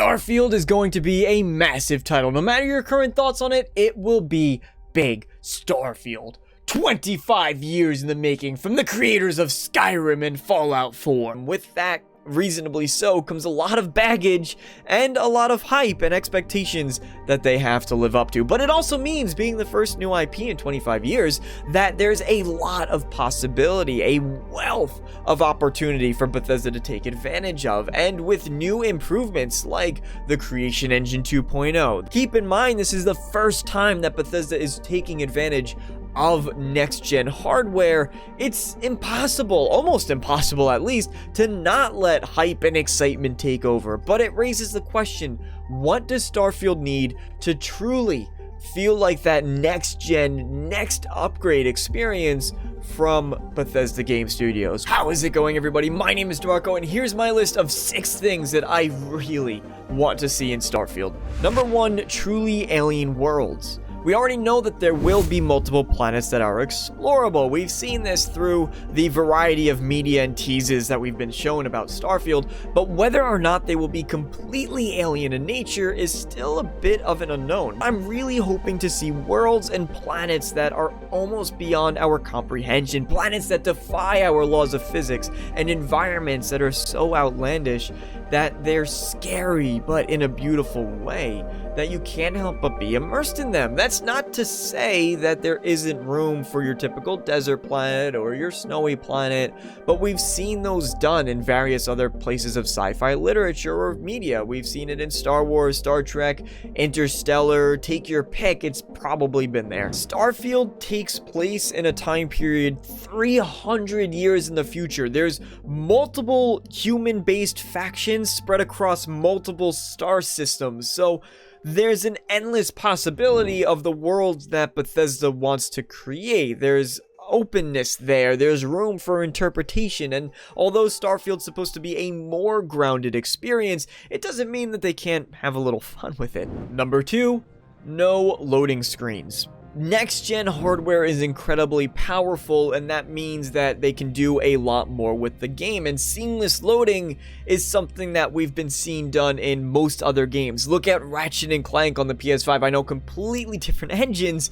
Starfield is going to be a massive title. No matter your current thoughts on it, it will be big. Starfield. 25 years in the making from the creators of Skyrim and Fallout 4. With that, reasonably so, comes a lot of baggage and a lot of hype and expectations that they have to live up to. But it also means, being the first new IP in 25 years, that there's a lot of possibility, a wealth of opportunity for Bethesda to take advantage of, and with new improvements like the Creation Engine 2.0. Keep in mind, this is the first time that Bethesda is taking advantage of next-gen hardware. It's impossible, almost impossible at least, to not let hype and excitement take over. But it raises the question, what does Starfield need to truly feel like that next-gen, next upgrade experience from Bethesda Game Studios? How is it going, everybody? My name is Darko, and here's my list of 6 things that I really want to see in Starfield. Number 1, truly alien worlds. We already know that there will be multiple planets that are explorable. We've seen this through the variety of media and teases that we've been shown about Starfield, but whether or not they will be completely alien in nature is still a bit of an unknown. I'm really hoping to see worlds and planets that are almost beyond our comprehension, planets that defy our laws of physics, and environments that are so outlandish that they're scary, but in a beautiful way, that you can't help but be immersed in them. That's not to say that there isn't room for your typical desert planet or your snowy planet, but we've seen those done in various other places of sci-fi literature or media. We've seen it in Star Wars, Star Trek, Interstellar, take your pick, it's probably been there. Starfield takes place in a time period 300 years in the future. There's multiple human-based factions spread across multiple star systems, so there's an endless possibility of the worlds that Bethesda wants to create. There's openness there, there's room for interpretation, and although Starfield's supposed to be a more grounded experience, it doesn't mean that they can't have a little fun with it. Number 2, no loading screens. Next-gen hardware is incredibly powerful, and that means that they can do a lot more with the game, and seamless loading is something that we've been seeing done in most other games. Look at Ratchet & Clank on the PS5. I know, completely different engines,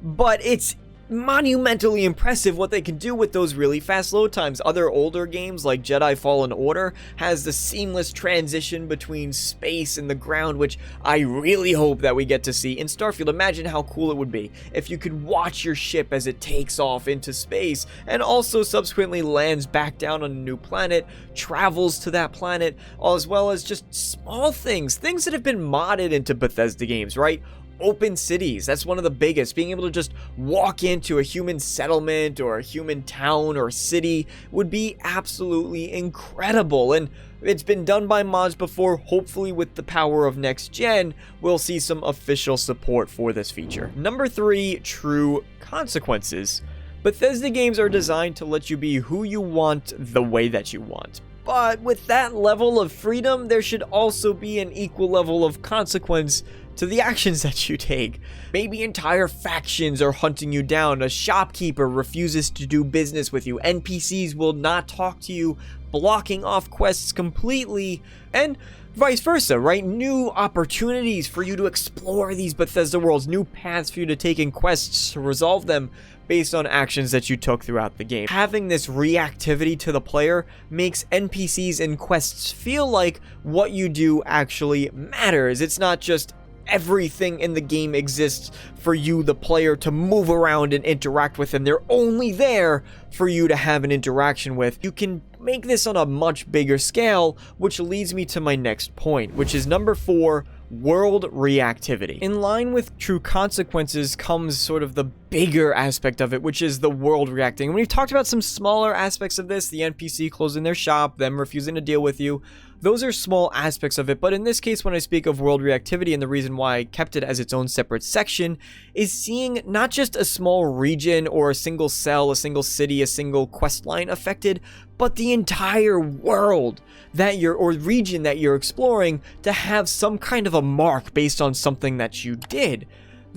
but it's monumentally impressive what they can do with those really fast load times. Other older games like Jedi Fallen Order has the seamless transition between space and the ground, which I really hope that we get to see in Starfield. Imagine how cool it would be if you could watch your ship as it takes off into space and also subsequently lands back down on a new planet, travels to that planet, as well as just small things that have been modded into Bethesda games, right? Open cities, that's one of the biggest. Being able to just walk into a human settlement or a human town or city would be absolutely incredible, and it's been done by mods before. Hopefully with the power of next gen, we'll see some official support for this feature. Number 3, true consequences. Bethesda games are designed to let you be who you want the way that you want. But with that level of freedom, there should also be an equal level of consequence to the actions that you take. Maybe entire factions are hunting you down, a shopkeeper refuses to do business with you, NPCs will not talk to you, blocking off quests completely, and vice versa, right? New opportunities for you to explore these Bethesda worlds, new paths for you to take in quests to resolve them based on actions that you took throughout the game. Having this reactivity to the player makes NPCs and quests feel like what you do actually matters. It's not just everything in the game exists for you, the player, to move around and interact with, and they're only there for you to have an interaction with. You can make this on a much bigger scale, which leads me to my next point, which is number 4, world reactivity. In line with true consequences comes sort of the bigger aspect of it, which is the world reacting. And we've talked about some smaller aspects of this, the NPC closing their shop, them refusing to deal with you. Those are small aspects of it, but in this case, when I speak of world reactivity, and the reason why I kept it as its own separate section, is seeing not just a small region or a single cell, a single city, a single quest line affected, but the entire world that you're, or region that you're exploring, to have some kind of a mark based on something that you did.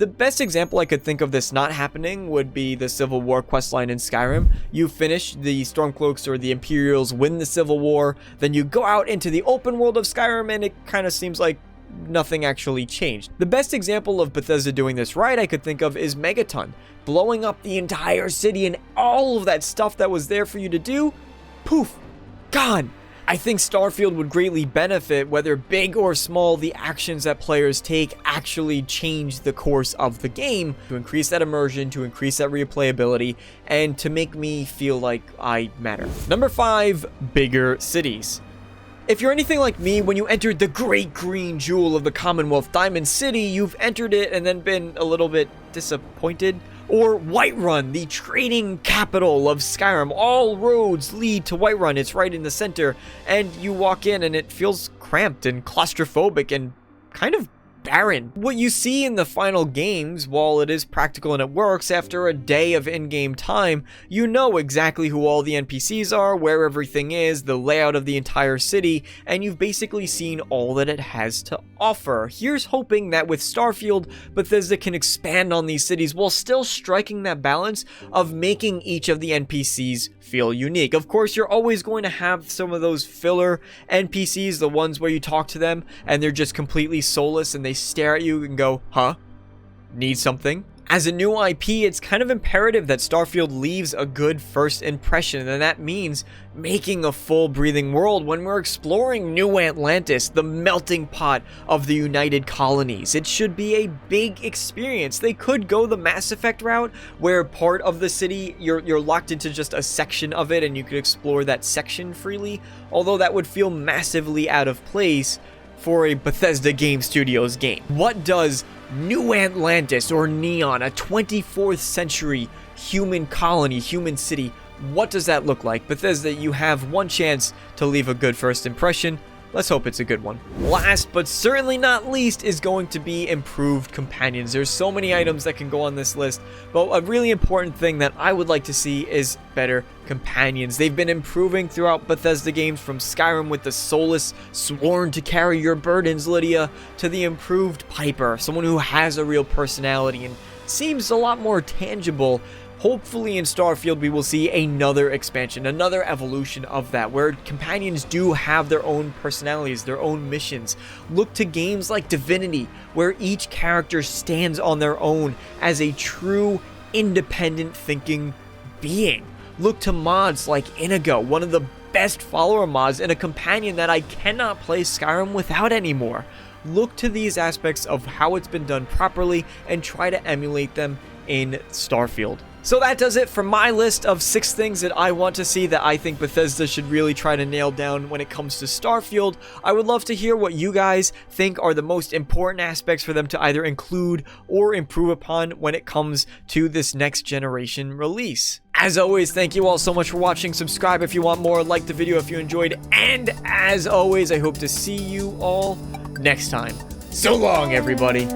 The best example I could think of this not happening would be the Civil War questline in Skyrim. You finish, the Stormcloaks or the Imperials win the Civil War, then you go out into the open world of Skyrim and it kind of seems like nothing actually changed. The best example of Bethesda doing this right I could think of is Megaton. Blowing up the entire city and all of that stuff that was there for you to do, poof, gone. I think Starfield would greatly benefit, whether big or small, the actions that players take actually change the course of the game to increase that immersion, to increase that replayability, and to make me feel like I matter. Number 5, bigger cities. If you're anything like me, when you entered the great green jewel of the Commonwealth, Diamond City, you've entered it and then been a little bit disappointed. Or Whiterun, the trading capital of Skyrim. All roads lead to Whiterun. It's right in the center. And you walk in and it feels cramped and claustrophobic and kind of barren. What you see in the final games, while it is practical and it works, after a day of in-game time, you know exactly who all the NPCs are, where everything is, the layout of the entire city, and you've basically seen all that it has to offer. Here's hoping that with Starfield, Bethesda can expand on these cities while still striking that balance of making each of the NPCs feel unique. Of course, you're always going to have some of those filler NPCs, the ones where you talk to them and they're just completely soulless and they stare at you and go, huh? Need something? As a new IP, it's kind of imperative that Starfield leaves a good first impression, and that means making a full breathing world when we're exploring New Atlantis, the melting pot of the United Colonies. It should be a big experience. They could go the Mass Effect route, where part of the city, you're locked into just a section of it and you could explore that section freely, although that would feel massively out of place for a Bethesda Game Studios game. What does New Atlantis or Neon, a 24th century human colony, human city, what does that look like? Bethesda, you have one chance to leave a good first impression. Let's hope it's a good one. Last but certainly not least is going to be improved companions. There's so many items that can go on this list, but a really important thing that I would like to see is better companions. They've been improving throughout Bethesda games, from Skyrim with the soulless, sworn to carry your burdens Lydia, to the improved Piper, someone who has a real personality and seems a lot more tangible. Hopefully in Starfield we will see another expansion, another evolution of that, where companions do have their own personalities, their own missions. Look to games like Divinity, where each character stands on their own as a true, independent thinking being. Look to mods like Inigo, one of the best follower mods, and a companion that I cannot play Skyrim without anymore. Look to these aspects of how it's been done properly and try to emulate them in Starfield. So that does it for my list of 6 things that I want to see that I think Bethesda should really try to nail down when it comes to Starfield. I would love to hear what you guys think are the most important aspects for them to either include or improve upon when it comes to this next generation release. As always, thank you all so much for watching. Subscribe if you want more, like the video if you enjoyed, and as always, I hope to see you all next time. So long, everybody.